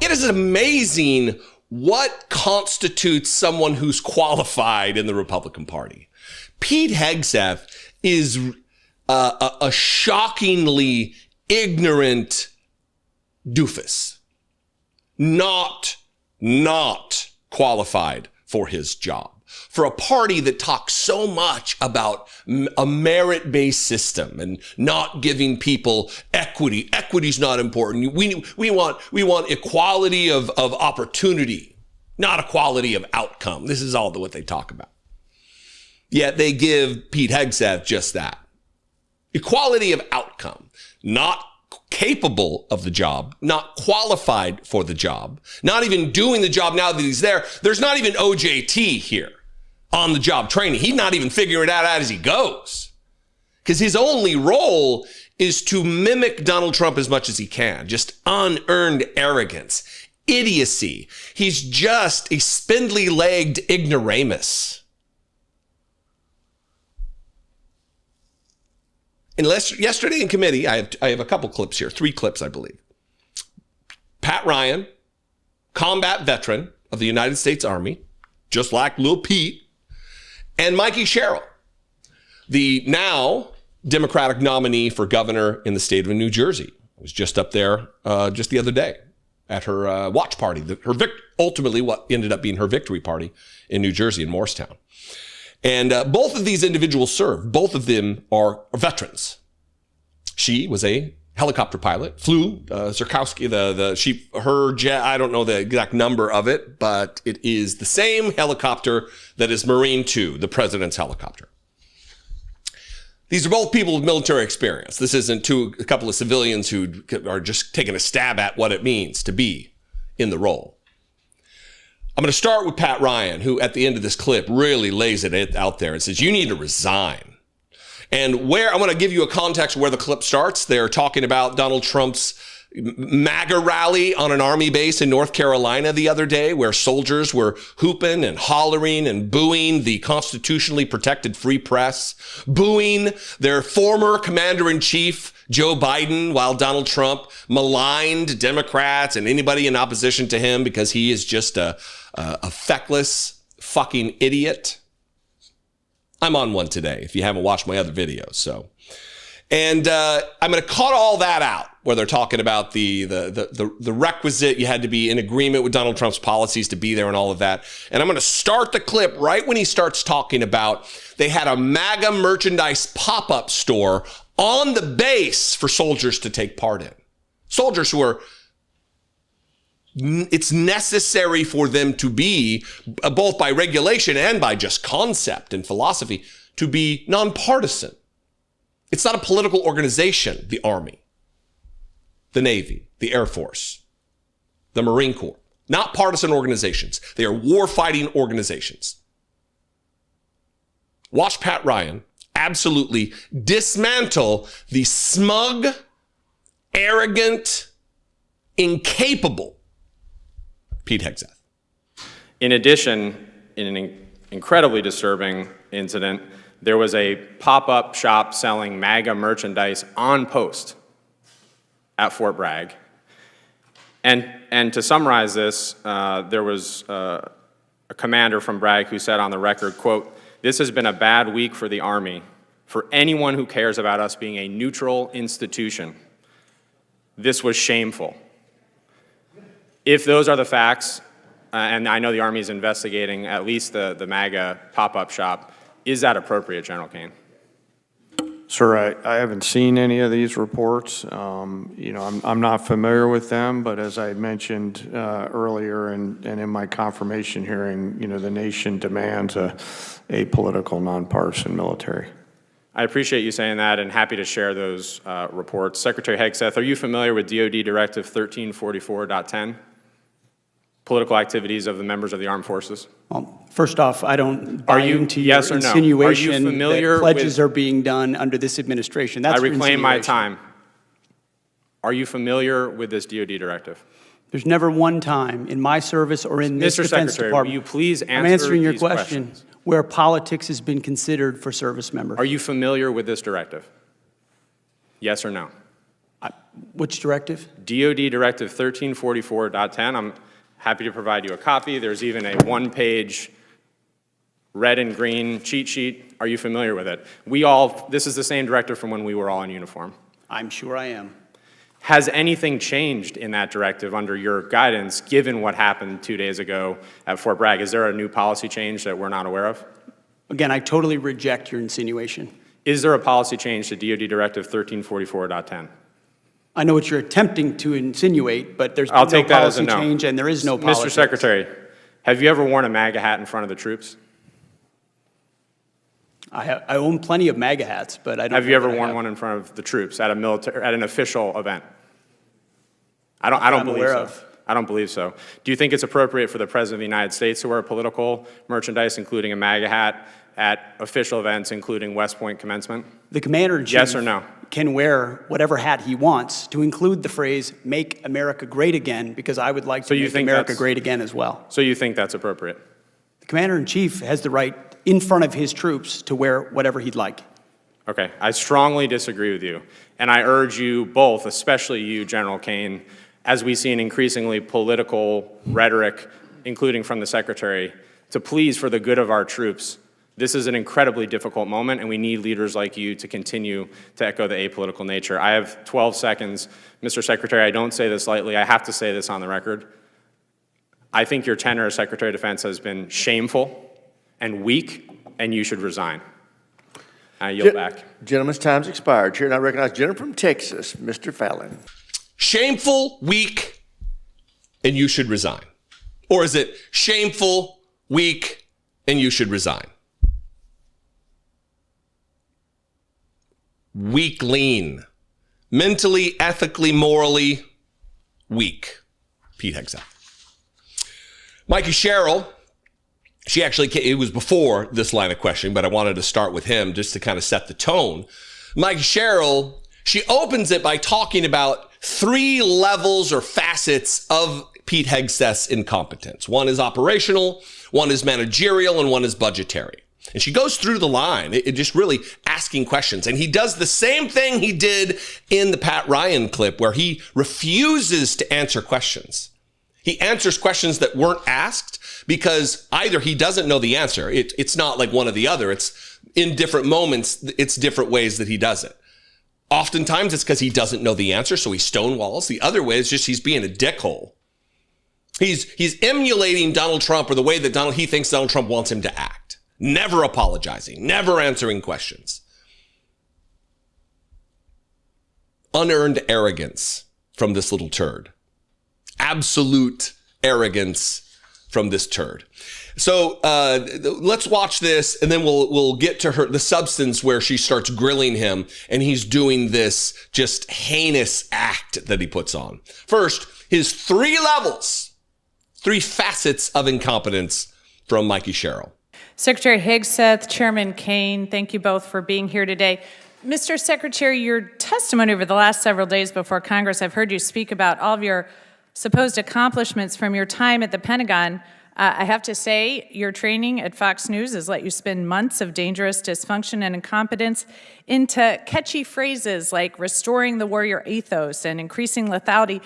it is amazing what constitutes someone who's qualified in the Republican Party. Pete Hegseth is a shockingly ignorant doofus, not qualified for his job. For a party that talks so much about a merit-based system and not giving people equity. Equity's not important. We want equality of opportunity, not equality of outcome. This is all what they talk about. Yet they give Pete Hegseth just that. Equality of outcome, not capable of the job, not qualified for the job, not even doing the job now that he's there. There's not even OJT here on the job training. He's not even figuring it out as he goes, because his only role is to mimic Donald Trump as much as he can. Just unearned arrogance, idiocy. He's just a spindly-legged ignoramus. And yesterday in committee, I have a couple clips here, 3 clips, I believe. Pat Ryan, combat veteran of the United States Army, just like Lil Pete, and Mikie Sherrill, the now Democratic nominee for governor in the state of New Jersey. I was just up there just the other day at her watch party, ultimately what ended up being her victory party in New Jersey, in Morristown. And both of these individuals served. Both of them are veterans. She was a helicopter pilot, flew Zurkowski, her jet. I don't know the exact number of it, but it is the same helicopter that is Marine 2, the president's helicopter. These are both people with military experience. This isn't a couple of civilians who are just taking a stab at what it means to be in the role. I'm going to start with Pat Ryan, who at the end of this clip really lays it out there and says, you need to resign. And where I'm going to give you a context where the clip starts. They're talking about Donald Trump's MAGA rally on an army base in North Carolina the other day, where soldiers were hooping and hollering and booing the constitutionally protected free press, booing their former commander-in-chief, Joe Biden, while Donald Trump maligned Democrats and anybody in opposition to him because he is just a feckless fucking idiot. I'm on one today, if you haven't watched my other videos. And I'm going to cut all that out, where they're talking about the requisite, you had to be in agreement with Donald Trump's policies to be there and all of that. And I'm going to start the clip right when he starts talking about they had a MAGA merchandise pop-up store on the base for soldiers to take part in. Soldiers who are, it's necessary for them to be, both by regulation and by just concept and philosophy, to be nonpartisan. It's not a political organization, the Army, the Navy, the Air Force, the Marine Corps. Not partisan organizations. They are war-fighting organizations. Watch Pat Ryan absolutely dismantle the smug, arrogant, incapable Pete Hegseth. In addition, in an incredibly disturbing incident, there was a pop-up shop selling MAGA merchandise on post at Fort Bragg. And to summarize this, there was a commander from Bragg who said on the record, quote, "This has been a bad week for the Army, for anyone who cares about us being a neutral institution. This was shameful." If those are the facts, and I know the Army is investigating at least the MAGA pop-up shop, is that appropriate, General Kane? Sir, I haven't seen any of these reports. I'm not familiar with them, but as I mentioned earlier and in my confirmation hearing, the nation demands a political, nonpartisan military. I appreciate you saying that and happy to share those reports. Secretary Hegseth, are you familiar with DoD Directive 1344.10? Political activities of the members of the armed forces? Well, first off, I don't buy into your yes or no? insinuation Are you familiar that pledges are being done under this administration. That's I reclaim my time. Are you familiar with this DoD directive? There's never one time in my service or in this Defense Secretary, Department. will you please answer I'm answering your these question questions? where politics has been considered for service members. Are you familiar with this directive? Yes or no? Which directive? DoD Directive 1344.10. I'm happy to provide you a copy. There's even a one-page red and green cheat sheet. Are you familiar with it? This is the same directive from when we were all in uniform. I'm sure I am. Has anything changed in that directive under your guidance, given what happened 2 days ago at Fort Bragg? Is there a new policy change that we're not aware of? Again, I totally reject your insinuation. Is there a policy change to DoD Directive 1344.10? I know what you're attempting to insinuate, but there's I'll been take no that as a policy no. change, and there is no policy. Mr. Secretary, have you ever worn a MAGA hat in front of the troops? I own plenty of MAGA hats, but I don't. Have you know ever that I worn have. one in front of the troops at an official event? I don't I'm believe aware so. of. I don't believe so. Do you think it's appropriate for the President of the United States to wear political merchandise, including a MAGA hat, at official events, including West Point commencement? The Commander-in-Chief Yes or no? can wear whatever hat he wants, to include the phrase, "Make America Great Again," because I would like So to you make think America that's- great again as well. So you think that's appropriate? The Commander-in-Chief has the right, in front of his troops, to wear whatever he'd like. Okay, I strongly disagree with you. And I urge you both, especially you, General Kane, as we see an increasingly political rhetoric, including from the Secretary, to please, for the good of our troops, this is an incredibly difficult moment, and we need leaders like you to continue to echo the apolitical nature. I have 12 seconds. Mr. Secretary, I don't say this lightly. I have to say this on the record. I think your tenure as Secretary of Defense has been shameful and weak, and you should resign. I yield back. Gentleman's time's expired. Chair, and I recognize gentleman from Texas, Mr. Fallon. Shameful, weak, and you should resign. Or is it shameful, weak, and you should resign? Weak, lean. Mentally, ethically, morally, weak. Pete Hegseth. Mikie Sherrill, it was before this line of questioning, but I wanted to start with him just to kind of set the tone. Mikie Sherrill, she opens it by talking about 3 levels or facets of Pete Hegseth's incompetence. One is operational, one is managerial, and one is budgetary. And she goes through the line, it just really asking questions. And he does the same thing he did in the Pat Ryan clip, where he refuses to answer questions. He answers questions that weren't asked because either he doesn't know the answer. It's not like one or the other. It's in different moments. It's different ways that he does it. Oftentimes it's because he doesn't know the answer, so he stonewalls. The other way is just he's being a dickhole. He's emulating Donald Trump, or the way that he thinks Donald Trump wants him to act. Never apologizing, never answering questions. Unearned arrogance from this little turd. Absolute arrogance from this turd. So let's watch this, and then we'll get to the substance where she starts grilling him, and he's doing this just heinous act that he puts on. First, his 3 levels, 3 facets of incompetence from Mikie Sherrill. Secretary Hegseth, Chairman Kane, thank you both for being here today. Mr. Secretary, your testimony over the last several days before Congress, I've heard you speak about all of your supposed accomplishments from your time at the Pentagon. I have to say, your training at Fox News has let you spin months of dangerous dysfunction and incompetence into catchy phrases like restoring the warrior ethos and increasing lethality.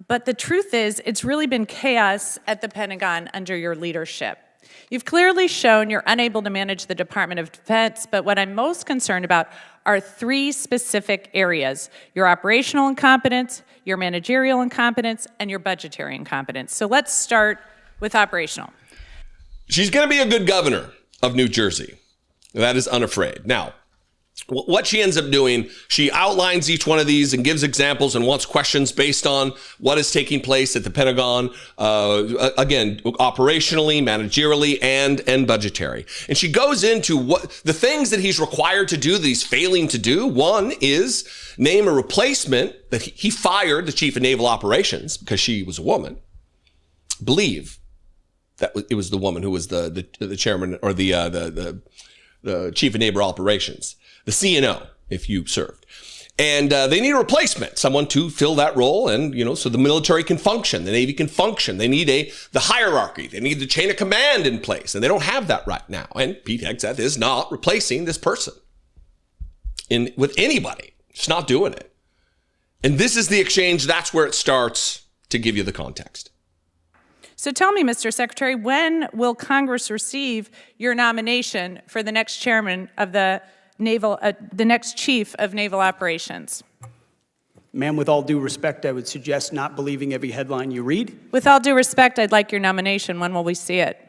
But the truth is, it's really been chaos at the Pentagon under your leadership. You've clearly shown you're unable to manage the Department of Defense, but what I'm most concerned about are 3 specific areas: your operational incompetence, your managerial incompetence, and your budgetary incompetence. So let's start with operational. She's going to be a good governor of New Jersey. That is unafraid. Now, what she ends up doing, she outlines each one of these and gives examples and wants questions based on what is taking place at the Pentagon, again, operationally, managerially, and budgetary. And she goes into what the things that he's required to do that he's failing to do. One is name a replacement that he fired the chief of naval operations because she was a woman. Believe that it was the woman who was the chairman or the chief of naval operations. The CNO, if you served. And they need a replacement, someone to fill that role, and, so the military can function, the Navy can function. They need the hierarchy. They need the chain of command in place, and they don't have that right now. And Pete Hegseth is not replacing this person with anybody. Just not doing it. And this is the exchange. That's where it starts, to give you the context. So tell me, Mr. Secretary, when will Congress receive your nomination for the next chairman of the next chief of naval operations? Ma'am, with all due respect, I would suggest not believing every headline you read. With all due respect, I'd like your nomination. When will we see it?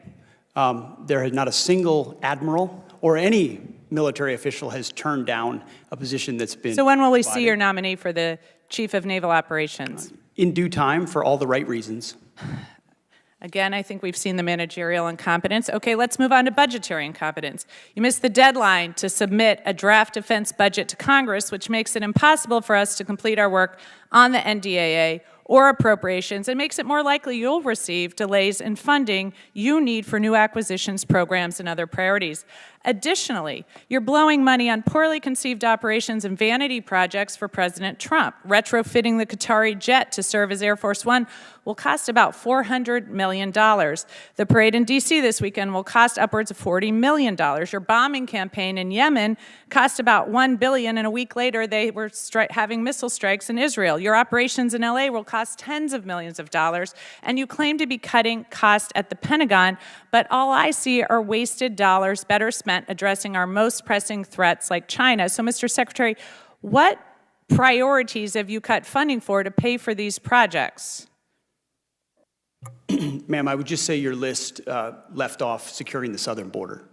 There has not a single admiral or any military official has turned down a position that's been So when will we see provided. your nominee for the chief of naval operations? In due time, for all the right reasons. Again, I think we've seen the managerial incompetence. Okay, let's move on to budgetary incompetence. You missed the deadline to submit a draft defense budget to Congress, which makes it impossible for us to complete our work on the NDAA or appropriations, and makes it more likely you'll receive delays in funding you need for new acquisitions, programs, and other priorities. Additionally, you're blowing money on poorly conceived operations and vanity projects for President Trump. Retrofitting the Qatari jet to serve as Air Force One will cost about $400 million. The parade in D.C. this weekend will cost upwards of $40 million. Your bombing campaign in Yemen cost about $1 billion, and a week later they were having missile strikes in Israel. Your operations in L.A. will cost tens of millions of dollars, and you claim to be cutting costs at the Pentagon, but all I see are wasted dollars better spent addressing our most pressing threats like China. So, Mr. Secretary, what priorities have you cut funding for to pay for these projects? Ma'am, I would just say your list left off securing the southern border.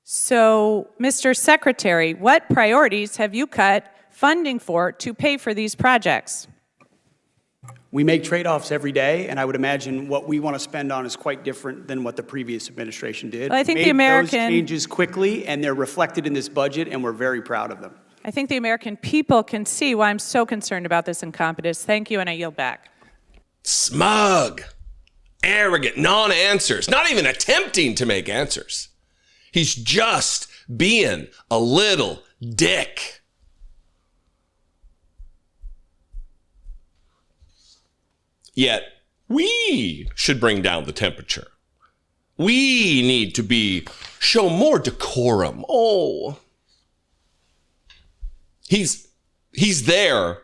So, Mr. Secretary, what priorities have you cut funding for to pay for these projects? We make trade-offs every day, and I would imagine what we want to spend on is quite different than what the previous administration did. Well, I think We the made American- those changes quickly, and they're reflected in this budget, and we're very proud of them. I think the American people can see why I'm so concerned about this incompetence. Thank you, and I yield back. Smug, arrogant, non-answers, not even attempting to make answers. He's just being a little dick. Yet, we should bring down the temperature. We need to show more decorum. Oh. He's there.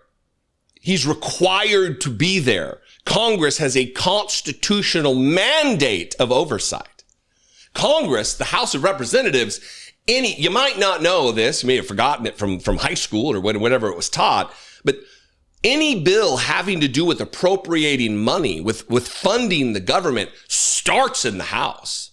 He's required to be there. Congress has a constitutional mandate of oversight. Congress, the House of Representatives, you might not know this, you may have forgotten it from high school or whenever it was taught, but any bill having to do with appropriating money, with funding the government, starts in the House.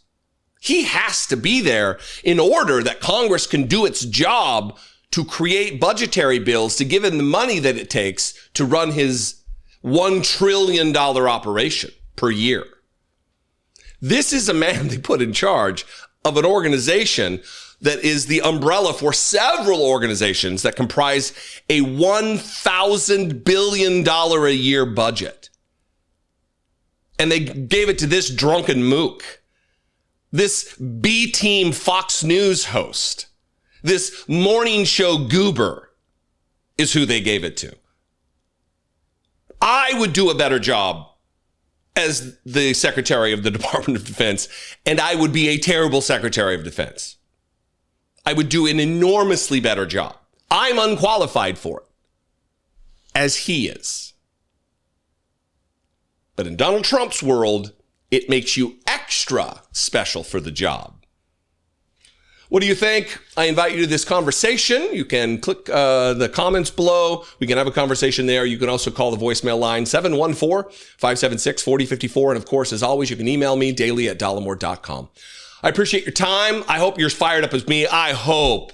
He has to be there in order that Congress can do its job to create budgetary bills to give him the money that it takes to run his $1 trillion operation per year. This is a man they put in charge of an organization that is the umbrella for several organizations that comprise a $1,000 billion a year budget. And they gave it to this drunken mook, this B-team Fox News host, this morning show goober is who they gave it to. I would do a better job as the Secretary of the Department of Defense, and I would be a terrible Secretary of Defense. I would do an enormously better job. I'm unqualified for it, as he is. But in Donald Trump's world, it makes you extra special for the job. What do you think? I invite you to this conversation. You can click the comments below. We can have a conversation there. You can also call the voicemail line 714-576-4054. And of course, as always, you can email me daily@dollemore.com. I appreciate your time. I hope you're as fired up as me. I hope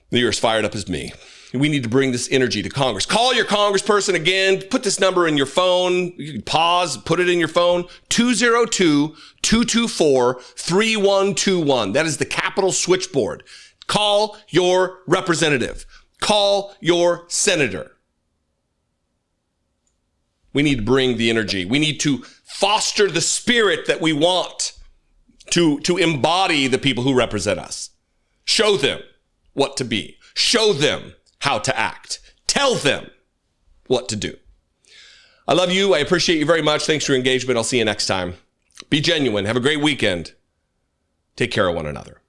that you're as fired up as me. We need to bring this energy to Congress. Call your congressperson again. Put this number in your phone. You can pause, put it in your phone. 202-224-3121. That is the Capitol switchboard. Call your representative. Call your senator. We need to bring the energy. We need to foster the spirit that we want to embody the people who represent us. Show them what to be. Show them how to act. Tell them what to do. I love you. I appreciate you very much. Thanks for your engagement. I'll see you next time. Be genuine. Have a great weekend. Take care of one another.